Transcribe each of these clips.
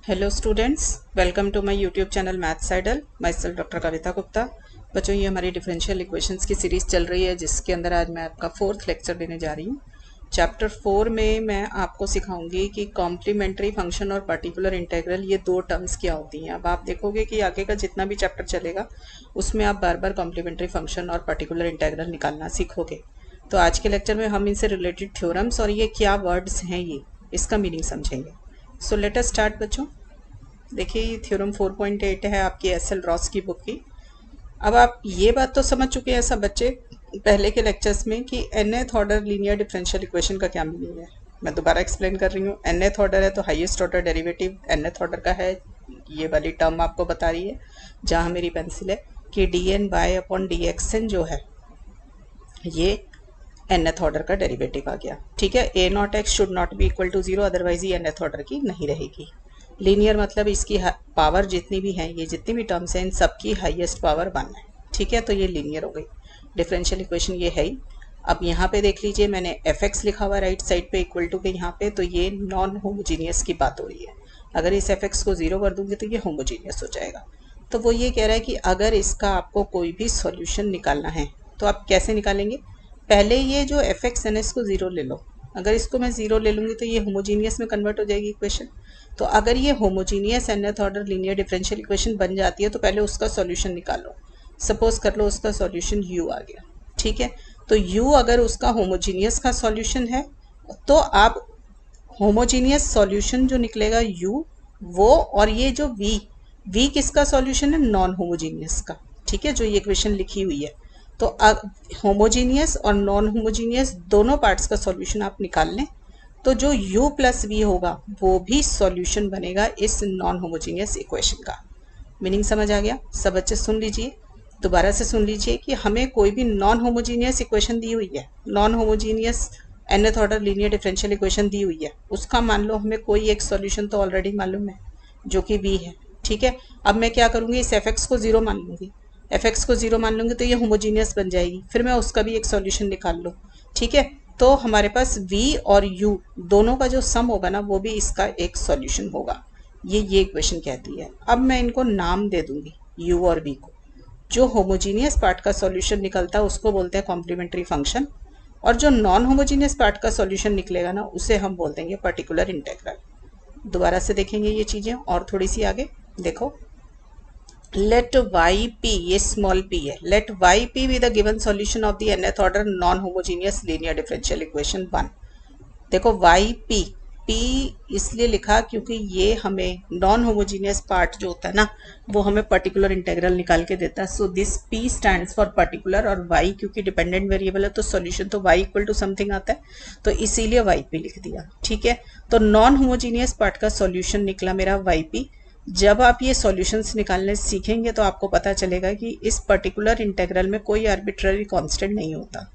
Hello students, welcome to my YouTube channel maths idol. Myself doctor Kavita Gupta. बच्चों, ये हमारी differential equations की series चल रही है, जिसके अंदर आज मैं आपका 4th लेक्चर देने जा रही हूँ। चैप्टर 4 में मैं आपको सिखाऊंगी कि कॉम्प्लीमेंट्री फंक्शन और पर्टिकुलर इंटीग्रल ये दो टर्म्स क्या होती हैं। अब आप देखोगे कि आगे का जितना भी चैप्टर चलेगा उसमें आप बार बार कॉम्प्लीमेंट्री फंक्शन और पर्टिकुलर इंटीग्रल निकालना सीखोगे। तो आज के लेक्चर में हम इनसे रिलेटेड थ्योरम्स और ये क्या वर्ड्स हैं, ये इसका मीनिंग समझेंगे। सो लेट अस स्टार्ट बच्चों। देखिए, ये थ्योरम 4.8 है आपकी एस.एल. रॉस की बुक की। अब आप ये बात तो समझ चुके हैं सब बच्चे पहले के लेक्चर्स में कि nth order linear differential equation का क्या मीनिंग है। मैं दोबारा एक्सप्लेन कर रही हूँ। nth ऑर्डर है तो highest order derivative nth order का है। ये वाली टर्म आपको बता रही है, जहाँ मेरी पेंसिल है, कि dn/dxn जो है ये nth ऑर्डर का डेरिवेटिव आ गया। ठीक है, a0x should not be equal to 0, otherwise ये nth ऑर्डर की नहीं रहेगी। लीनियर मतलब इसकी पावर जितनी भी है, ये जितनी भी टर्म्स हैं, इन सबकी हाईएस्ट पावर 1 है। ठीक है, तो ये लीनियर हो गई। डिफरेंशियल इक्वेशन ये है ही। अब यहाँ पे देख लीजिए, मैंने fx लिखा हुआ राइट साइड पे इक्वल टू के यहाँ पे, तो ये नॉन होमोजीनियस की बात हो रही है। अगर इस fx को 0 कर दूंगी तो ये होमोजीनियस हो जाएगा। तो वो ये कह रहा है कि अगर इसका आपको कोई भी सॉल्यूशन निकालना है तो आप कैसे निकालेंगे। पहले ये जो fx है ना, इसको 0 ले लो। अगर इसको मैं 0 ले लूँगी तो ये होमोजीनियस में कन्वर्ट हो जाएगी इक्वेशन। तो अगर ये homogeneous nth order linear differential equation बन जाती है तो पहले उसका सॉल्यूशन निकालो। सपोज कर लो उसका सॉल्यूशन u आ गया। ठीक है, तो u अगर उसका होमोजीनियस का सॉल्यूशन है तो आप होमोजीनियस सॉल्यूशन जो निकलेगा u वो, और ये जो v किसका सॉल्यूशन है, नॉन होमोजीनियस का। ठीक है, जो ये इक्वेशन लिखी हुई है, तो होमोजीनियस और नॉन होमोजीनियस दोनों पार्ट्स का सॉल्यूशन आप निकाल लें तो जो u प्लस वी होगा वो भी सॉल्यूशन बनेगा इस नॉन होमोजीनियस इक्वेशन का। मीनिंग समझ आ गया? सब बच्चे सुन लीजिए, दोबारा से सुन लीजिए कि हमें कोई भी नॉन होमोजीनियस इक्वेशन दी हुई है, non homogeneous nth order linear differential equation दी हुई है, उसका मान लो हमें कोई एक सॉल्यूशन तो ऑलरेडी मालूम है जो कि v है। ठीक है, अब मैं क्या करूँगी, इस fx को 0 मान लूँगी। fx को 0 मान लूँगी तो ये होमोजीनियस बन जाएगी, फिर मैं उसका भी एक सॉल्यूशन निकाल लूँ। ठीक है, तो हमारे पास v और u दोनों का जो सम होगा ना, वो भी इसका एक सॉल्यूशन होगा। ये इक्वेशन कहती है। अब मैं इनको नाम दे दूंगी u और v को। जो होमोजीनियस पार्ट का सॉल्यूशन निकलता है उसको बोलते हैं कॉम्प्लीमेंट्री फंक्शन, और जो नॉन होमोजीनियस पार्ट का सॉल्यूशन निकलेगा ना, उसे हम बोल देंगे पर्टिकुलर इंटीग्रल। दोबारा से देखेंगे ये चीजें और थोड़ी सी आगे। देखो, let yp, ये स्मॉल p है, let yp be the given solution of the nth order non homogeneous linear differential equation 1। देखो yp, p इसलिए लिखा क्योंकि ये हमें नॉन होमोजीनियस पार्ट जो होता है ना, वो हमें पर्टिकुलर इंटीग्रल निकाल के देता है। So this p stands for particular, और y क्योंकि डिपेंडेंट वेरिएबल है तो सॉल्यूशन तो y इक्वल टू समथिंग आता है, तो इसीलिए yp लिख दिया। ठीक है, तो नॉन होमोजीनियस पार्ट का सॉल्यूशन निकला मेरा yp। जब आप ये सॉल्यूशंस निकालने सीखेंगे तो आपको पता चलेगा कि इस पर्टिकुलर इंटीग्रल में कोई आर्बिट्ररी कांस्टेंट नहीं होता।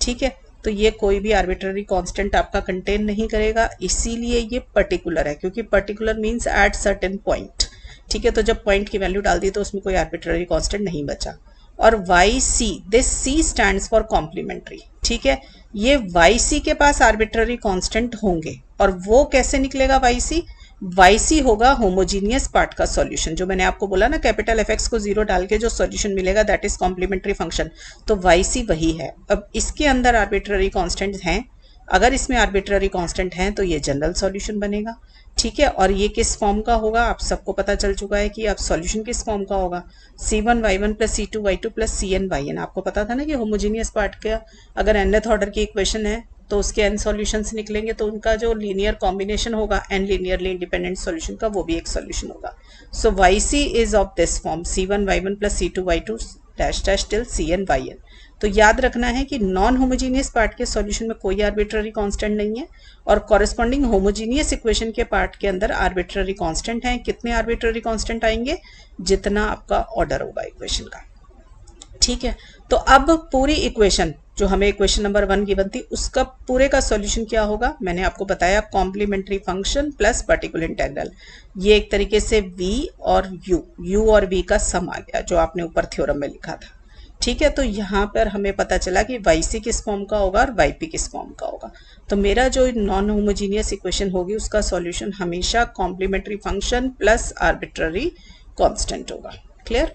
ठीक है, तो ये कोई भी आर्बिट्ररी कांस्टेंट आपका कंटेन नहीं करेगा, इसीलिए ये पर्टिकुलर है, क्योंकि particular means at certain point. ठीक है, तो जब पॉइंट की वैल्यू डाल दी तो उसमें कोई आर्बिट्ररी कांस्टेंट नहीं बचा। और yc, this c stands for complementary. ठीक है, ये yc के पास आर्बिट्ररी कांस्टेंट होंगे, और वो कैसे निकलेगा yc होगा होमोजीनियस पार्ट का सॉल्यूशन। जो मैंने आपको बोला ना, कैपिटल fx को 0 डाल के जो सॉल्यूशन मिलेगा दैट इज कॉम्प्लीमेंट्री फंक्शन, तो yc वही है। अब इसके अंदर आर्बिट्ररी कांस्टेंट हैं, अगर इसमें आर्बिट्ररी कांस्टेंट हैं तो ये जनरल सॉल्यूशन बनेगा। ठीक है, और ये किस फॉर्म का होगा आप सबको पता चल चुका है कि अब सॉल्यूशन किस फॉर्म का होगा, c1y1 plus c2y2 plus cny। आपको पता था ना कि होमोजीनियस पार्ट का अगर nth ऑर्डर की इक्वेशन है तो उसके n सॉल्यूशंस निकलेंगे, तो उनका जो लीनियर कॉम्बिनेशन होगा n लीनियरली इंडिपेंडेंट सॉल्यूशन का, वो भी एक सॉल्यूशन होगा। सो yc is of this form c1y1 plus c2y2 dash dash till cnyn। तो याद रखना है कि नॉन होमोजीनियस पार्ट के सॉल्यूशन में कोई आर्बिट्ररी कांस्टेंट नहीं है, और कॉरेस्पॉन्डिंग होमोजीनियस इक्वेशन के पार्ट के अंदर आर्बिट्ररी कांस्टेंट है। कितने आर्बिट्ररी कांस्टेंट आएंगे, जितना आपका ऑर्डर होगा इक्वेशन का। ठीक है, तो अब पूरी इक्वेशन जो हमें इक्वेशन नंबर 1 गिवन थी, उसका पूरे का सॉल्यूशन क्या होगा, मैंने आपको बताया complementary function plus particular integral. ये एक तरीके से v और u और v का सम आ गया, जो आपने ऊपर थ्योरम में लिखा था। ठीक है, तो यहाँ पर हमें पता चला कि yc किस फॉर्म का होगा और yp किस फॉर्म का होगा। तो मेरा जो नॉन होमोजीनियस इक्वेशन होगी उसका सॉल्यूशन हमेशा complementary function plus arbitrary constant होगा। क्लियर?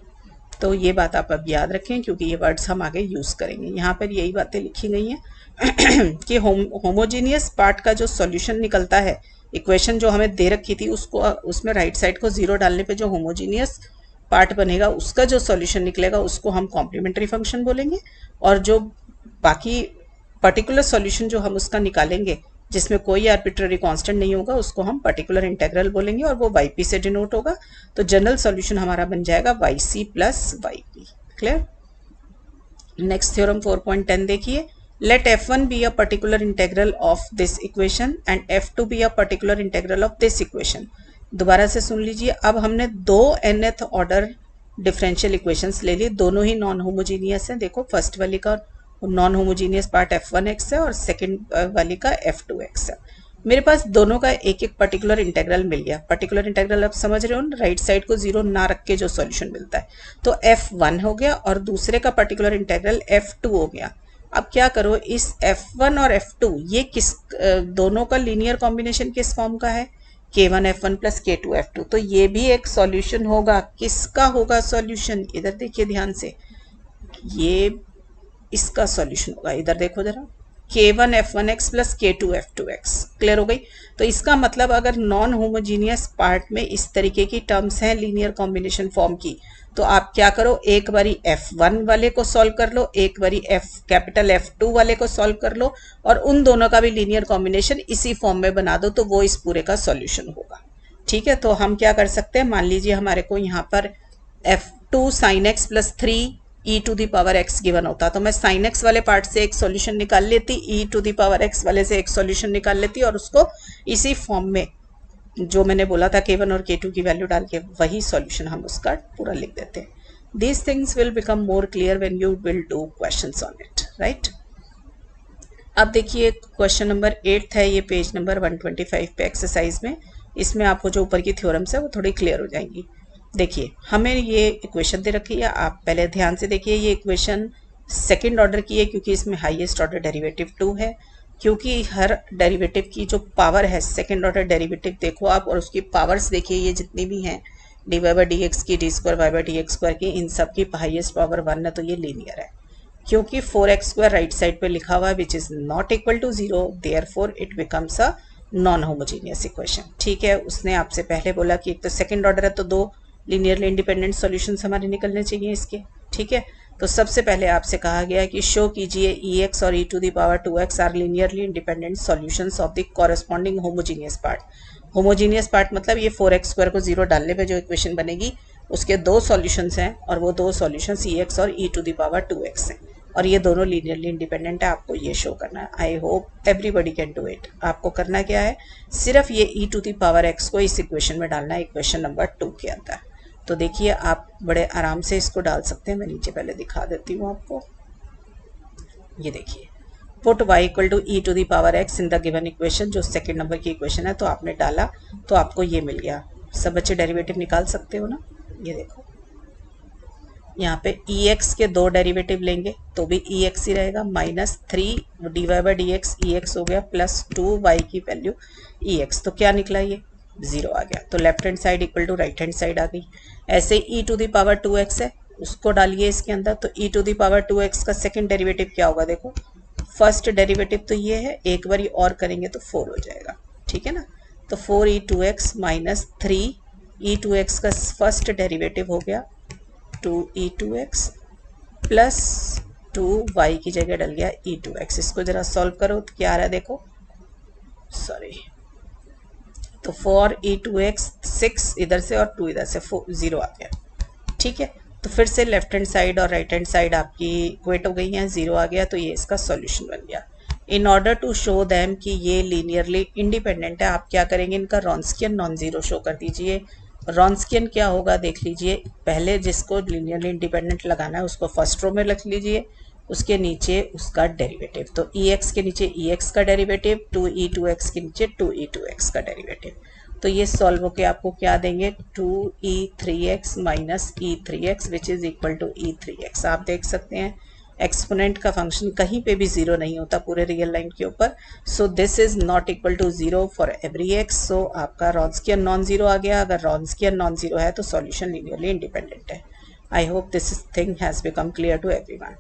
तो ये बात आप अब याद रखें क्योंकि ये वर्ड्स हम आगे यूज करेंगे। यहाँ पर यही बातें लिखी गई हैं कि होमोजीनियस पार्ट का जो सॉल्यूशन निकलता है, इक्वेशन जो हमें दे रखी थी उसको, उसमें राइट साइड को 0 डालने पे जो होमोजीनियस पार्ट बनेगा उसका जो सॉल्यूशन निकलेगा उसको हम कॉम्प्लीमेंट्री फंक्शन बोलेंगे, और जो बाकी पर्टिकुलर सॉल्यूशन जो हम उसका निकालेंगे जिसमें कोई आर्बिट्ररी कांस्टेंट नहीं होगा उसको हम पर्टिकुलर इंटेग्रल बोलेंगे और वो yp से डिनोट होगा। तो जनरल सॉल्यूशन हमारा बन जाएगा yc plus yp। Clear? Next theorem 4.10 देखिए, let f1 be a particular integral of this equation and f2 be a particular integral of this equation. दोबारा से सुन लीजिए, अब हमने दो nth ऑर्डर डिफरेंशियल इक्वेशंस ले ली, दोनों ही नॉन होमोजीनियस हैं। देखो फर्स्ट वाली का नॉन होमोजीनियस पार्ट f1x है और सेकंड वाली का f2x है। मेरे पास दोनों का एक एक पर्टिकुलर इंटेग्रल मिल गया। पर्टिकुलर इंटेग्रल आप समझ रहे हो ना, राइट साइड को 0 ना रख के जो सॉल्यूशन मिलता है। तो f1 हो गया और दूसरे का पर्टिकुलर इंटेग्रल f2 हो गया। अब क्या करो, इस f1 और f2 ये किस दोनों का लीनियर कॉम्बिनेशन किस फॉर्म का है, k1 f1 plus k2 f2। तो ये भी एक सॉल्यूशन होगा। किसका होगा सॉल्यूशन? इधर देखिए ध्यान से, ये इसका सॉल्यूशन होगा। इधर देखो जरा, k1 f1x plus k2 f2x। Clear हो गई? तो इसका मतलब अगर नॉन होमोजीनियस पार्ट में इस तरीके की टर्म्स हैं लीनियर कॉम्बिनेशन फॉर्म की, तो आप क्या करो, एक बारी f1 वाले को सॉल्व कर लो, एक बारी कैपिटल F2 वाले को सॉल्व कर लो और उन दोनों का भी लीनियर कॉम्बिनेशन इसी फॉर्म में बना दो, तो वो इस पूरे का सॉल्यूशन होगा। ठीक है, तो हम क्या कर सकते हैं, मान लीजिए हमारे को यहाँ पर f2 sin x plus 3 e to the power x given होता, तो मैं sin x वाले पार्ट से एक सॉल्यूशन निकाल लेती, e to the power x वाले से एक सॉल्यूशन निकाल लेती और उसको इसी फॉर्म में जो मैंने बोला था k1 और k2 की वैल्यू डाल के वही सॉल्यूशन हम उसका पूरा लिख देते हैं। These things will become more clear when you will do questions on it, right? अब देखिए क्वेश्चन नंबर 8 है, ये पेज नंबर 125 पे एक्सरसाइज में। इसमें आपको जो ऊपर की थ्योरम्स है वो थोड़ी क्लियर हो जाएंगी। देखिए हमें ये इक्वेशन दे रखी है, आप पहले ध्यान से देखिए। ये इक्वेशन सेकंड ऑर्डर की है क्योंकि इसमें हाईएस्ट ऑर्डर डेरिवेटिव 2 है, क्योंकि हर डेरिवेटिव की जो पावर है, सेकंड ऑर्डर डेरिवेटिव देखो आप और उसकी पावर्स देखिए, ये जितनी भी हैं dy बाई डी एक्स की, D square Y by D X square की, इन सब की हाईएस्ट पावर 1 है, तो ये लीनियर है। क्योंकि 4x स्क्वायर राइट साइड पे लिखा हुआ है which is not equal to 0, therefore it becomes a non homogeneous equation. ठीक है, उसने आपसे पहले बोला कि एक तो सेकंड ऑर्डर है तो दो लीनियरली इंडिपेंडेंट सॉल्यूशंस हमारे निकलने चाहिए इसके। ठीक है, तो सबसे पहले आपसे कहा गया है कि शो कीजिए ex और e to the power 2x are linearly independent solutions of the corresponding homogeneous part. Homogeneous part मतलब ये 4x स्क्वायर को 0 डालने पे जो इक्वेशन बनेगी उसके दो सॉल्यूशंस हैं और वो दो सॉल्यूशंस ex और e to the power 2x हैं और ये दोनों लीनियरली इंडिपेंडेंट है। आपको ये शो करना है। I hope everybody can do it. आपको करना क्या है, सिर्फ ये e to the power x को इस इक्वेशन में डालना है, इक्वेशन नंबर 2 के अंदर। तो देखिए आप बड़े आराम से इसको डाल सकते हैं। मैं नीचे पहले दिखा देती हूँ आपको। ये देखिए, put y equal to e to the power x in the given equation, जो सेकंड नंबर की इक्वेशन है। तो आपने डाला तो आपको ये मिल गया। सब बच्चे डेरिवेटिव निकाल सकते हो ना। ये देखो यहाँ पे ex के दो डेरिवेटिव लेंगे तो भी ex ही रहेगा, -3 dy by D x ex हो गया प्लस 2y की वैल्यू ex। तो क्या निकला, ये 0 आ गया। तो left hand side equal to right hand side आ गई। ऐसे e to the power 2x है, उसको डालिए इसके अंदर। तो e to the power 2x का सेकंड डेरिवेटिव क्या होगा, देखो फर्स्ट डेरिवेटिव तो ये है, एक बार और करेंगे तो 4 हो जाएगा। ठीक है ना, तो 4e2x माइनस 3e2x का फर्स्ट डेरिवेटिव हो गया 2e2x प्लस 2y की जगह डल गया e2x। इसको जरा सॉल्व करो तो क्या आ रहा है, देखो सॉरी, तो 4e2x 6 इधर से और 2 इधर से 0 आ गया। ठीक है, तो फिर से लेफ्ट हैंड साइड और राइट हैंड साइड आपकी इक्वेट हो गई हैं, 0 आ गया। तो ये इसका सॉल्यूशन बन गया। In order to show them कि ये लीनियरली इंडिपेंडेंट है, आप क्या करेंगे, इनका रॉन्स्कियन नॉन जीरो शो कर दीजिए। रॉन्स्कियन क्या होगा देख लीजिए। पहले जिसको लीनियरली इंडिपेंडेंट लगाना है उसको फर्स्ट रो में रख लीजिए, उसके नीचे उसका डेरिवेटिव। तो ex के नीचे ex का डेरिवेटिव, 2e2x के नीचे 2e2x का डेरिवेटिव। तो ये सॉल्व होके आपको क्या देंगे 2e3x minus e3x which is equal to e3x। आप देख सकते हैं एक्सपोनेंट का फंक्शन कहीं पे भी जीरो नहीं होता पूरे रियल लाइन के ऊपर। So this is not equal to zero for every X. सो आपका रॉन्स्कियन नॉन जीरो आ गया। अगर रॉन्स्कियन नॉन जीरो है तो सॉल्यूशन लीनियरली इंडिपेंडेंट है। I hope this thing has become clear to everyone.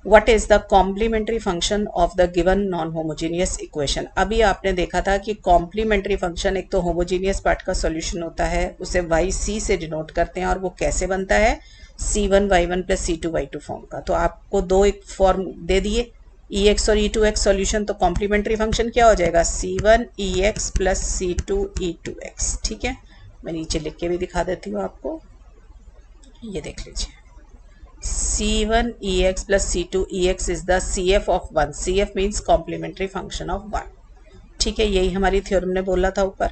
What is the complementary function of the given non-homogeneous equation? अभी आपने देखा था कि complementary function एक तो homogeneous part का solution होता है, उसे yc से डिनोट करते हैं और वो कैसे बनता है c1y1 प्लस c2y2 फॉर्म का। तो आपको दो एक फॉर्म दे दिए ex और e2x सॉल्यूशन, तो कॉम्प्लीमेंट्री फंक्शन क्या हो जाएगा c1ex प्लस c2e2x। ठीक है, मैं नीचे लिख के भी दिखा देती हूँ आपको, ये देख लीजिए c1ex plus c2ex is the cf of 1. cf means complementary function of 1. ठीक है, यही हमारी थ्योरम ने बोला था ऊपर।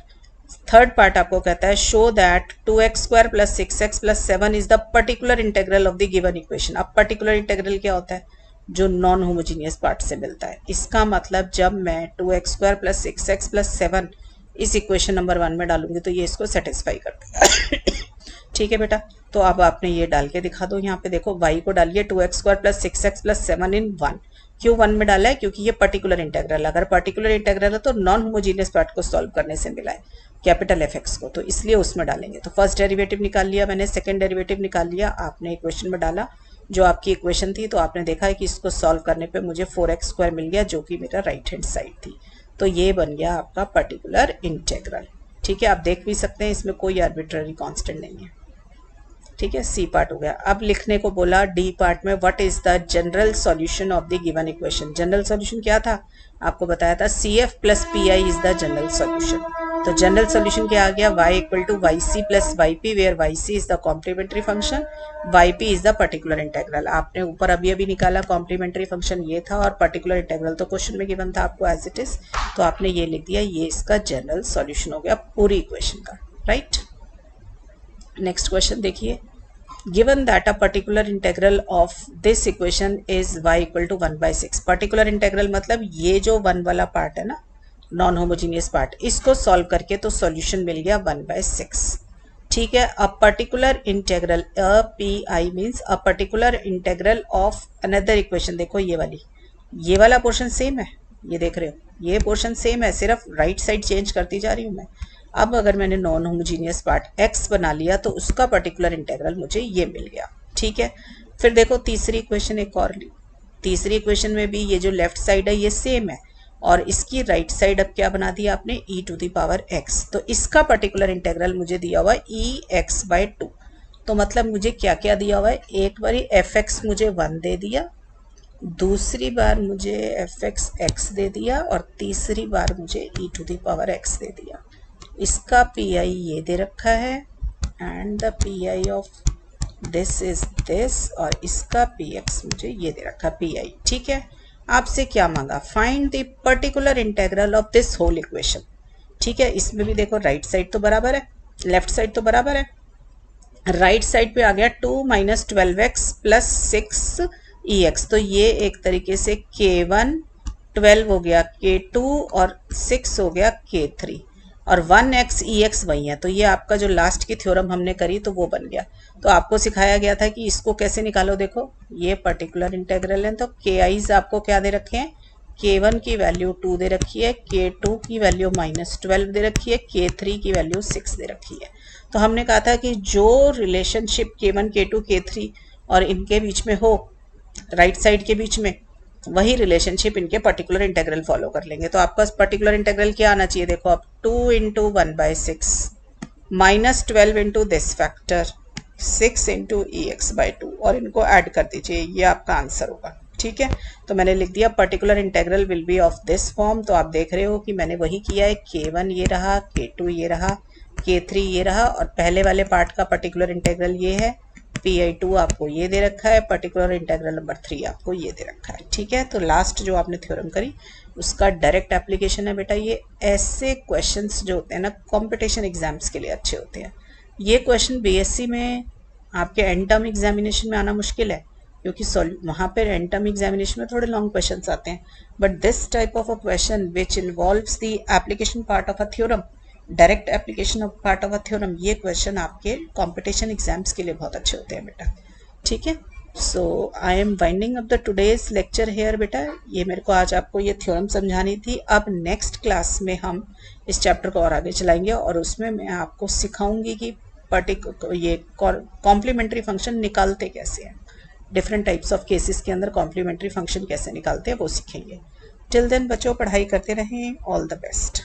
थर्ड पार्ट आपको कहता है show that 2x square plus 6x plus 7 is the particular integral of the given equation. अब पर्टिकुलर इंटेग्रल क्या होता है? जो नॉन होमोजीनियस पार्ट से मिलता है। इसका मतलब जब मैं 2x square plus 6x plus 7 इस इक्वेशन नंबर 1 में डालूंगी तो ये इसको सेटिस्फाई करता है। ठीक है बेटा, तो अब आपने ये डाल के दिखा दो। यहाँ पे देखो y को डालिए 2x square plus 6x plus 7 इन 1। क्यों 1 में डाला है? क्योंकि ये पर्टिकुलर इंटेग्रल, अगर पर्टिकुलर इंटेग्रल है तो नॉन होमोजीनियस पार्ट को सॉल्व करने से मिला है कैपिटल fx को, तो इसलिए उसमें डालेंगे। तो फर्स्ट डेरिवेटिव निकाल लिया मैंने, सेकेंड डेरिवेटिव निकाल लिया, आपने इक्वेशन में डाला जो आपकी इक्वेशन थी। तो आपने देखा है कि इसको सॉल्व करने पर मुझे 4x स्क्वायर मिल गया जो कि मेरा राइट हैंड साइड थी। तो ये बन गया आपका पर्टिकुलर इंटेग्रल। ठीक है, आप देख भी सकते हैं इसमें कोई आर्बिट्ररी कॉन्स्टेंट नहीं है। ठीक है, सी पार्ट हो गया। अब लिखने को बोला डी पार्ट में what is the general solution of the given equation. General solution क्या था? आपको बताया था CF plus PI is the general solution. तो जनरल सॉल्यूशन क्या आ गया? y equal to YC plus YP where YC is the complementary function, YP is the particular integral. आपने ऊपर अभी निकाला कॉम्प्लीमेंट्री फंक्शन ये था और पर्टिकुलर इंटेग्रल तो क्वेश्चन में गिवन था आपको एज इट इज, तो आपने ये लिख दिया, ये इसका जनरल सॉल्यूशन हो गया पूरी इक्वेशन का। राइट, नेक्स्ट क्वेश्चन देखिए, given that a particular integral of this equation is y equal to 1/6। Particular integral मतलब ये जो 1 वाला पार्ट है ना, नॉन होमोजीनियस पार्ट, इसको सॉल्व करके तो सॉल्यूशन मिल गया 1/6। ठीक है, अ particular integral PI means a particular integral of another equation. देखो ये वाली, ये वाला पोर्शन सेम है, ये देख रहे हो, ये पोर्शन सेम है, सिर्फ राइट साइड चेंज करती जा रही हूँ मैं। अब अगर मैंने नॉन होमोजीनियस पार्ट x बना लिया तो उसका पर्टिकुलर इंटेग्रल मुझे ये मिल गया। ठीक है, फिर देखो तीसरी इक्वेशन एक और ली। तीसरी इक्वेशन में भी ये जो लेफ्ट साइड है ये सेम है और इसकी राइट साइड अब क्या बना दिया आपने e⁻x। तो इसका पर्टिकुलर इंटेग्रल मुझे दिया हुआ है ex/2। तो मतलब मुझे क्या क्या दिया हुआ है? एक बारी fx मुझे 1 दे दिया, दूसरी बार मुझे fx दे दिया और तीसरी बार मुझे e⁻x दे दिया। इसका PI ये दे रखा है and the PI of this is this, और इसका PX मुझे ये दे रखा PI। ठीक है, आपसे क्या मांगा? Find the particular integral of this whole equation. ठीक है, इसमें भी देखो राइट साइड तो बराबर है, लेफ्ट साइड तो बराबर है। राइट साइड पे आ गया 2 - 12x प्लस 6ex, तो ये एक तरीके से k1 12 हो गया k2 और 6 हो गया k3 और 1x ex वही है। तो ये आपका जो लास्ट की थ्योरम हमने करी तो वो बन गया। तो आपको सिखाया गया था कि इसको कैसे निकालो। देखो ये पर्टिकुलर इंटेग्रल है, तो KI's आपको क्या दे रखे हैं? k1 की वैल्यू 2 दे रखी है, k2 की वैल्यू -12 दे रखी है, k3 की वैल्यू 6 दे रखी है। तो हमने कहा था कि जो रिलेशनशिप k1 k2 k3 और इनके बीच में हो, राइट साइड के बीच में, वही रिलेशनशिप इनके पर्टिकुलर इंटेग्रल फॉलो कर लेंगे। तो आपका पर्टिकुलर इंटेग्रल क्या आना चाहिए? देखो अब 2 × 1/6 -12 इंटू दिस फैक्टर 6 × ex/2 और इनको ऐड कर दीजिए, ये आपका आंसर होगा। ठीक है, तो मैंने लिख दिया particular integral will be of this form. तो आप देख रहे हो कि मैंने वही किया है, k1 ये रहा, k2 ये रहा, k3 ये रहा और पहले वाले पार्ट का पर्टिकुलर इंटेग्रल ये है, PI2 आपको ये दे रखा है, पर्टिकुलर इंटेग्रल नंबर 3 आपको ये दे रखा है। ठीक है, तो लास्ट जो आपने थ्योरम करी उसका डायरेक्ट एप्लीकेशन है बेटा। ये ऐसे क्वेश्चंस जो होते हैं ना कंपटीशन एग्जाम्स के लिए अच्छे होते हैं। ये क्वेश्चन BSc में आपके एंड टर्म एग्जामिनेशन में आना मुश्किल है, क्योंकि वहाँ पर एंड टर्म एग्जामिनेशन में थोड़े लॉन्ग क्वेश्चन आते हैं। But this type of a question which involves the application part of a theorem, direct application of part of a theorem, ये क्वेश्चन आपके कंपटीशन एग्जाम्स के लिए बहुत अच्छे होते हैं बेटा, ठीक है। So I am winding up the today's lecture here बेटा। ये मेरे को आज आपको ये थ्योरम समझानी थी। अब नेक्स्ट क्लास में हम इस चैप्टर को और आगे चलाएंगे और उसमें मैं आपको सिखाऊंगी कि ये कॉम्प्लीमेंट्री फंक्शन निकालते कैसे हैं, डिफरेंट टाइप्स ऑफ केसेस के अंदर कॉम्प्लीमेंट्री फंक्शन कैसे निकालते हैं वो सीखेंगे। टिल देन बच्चों पढ़ाई करते रहें। All the best.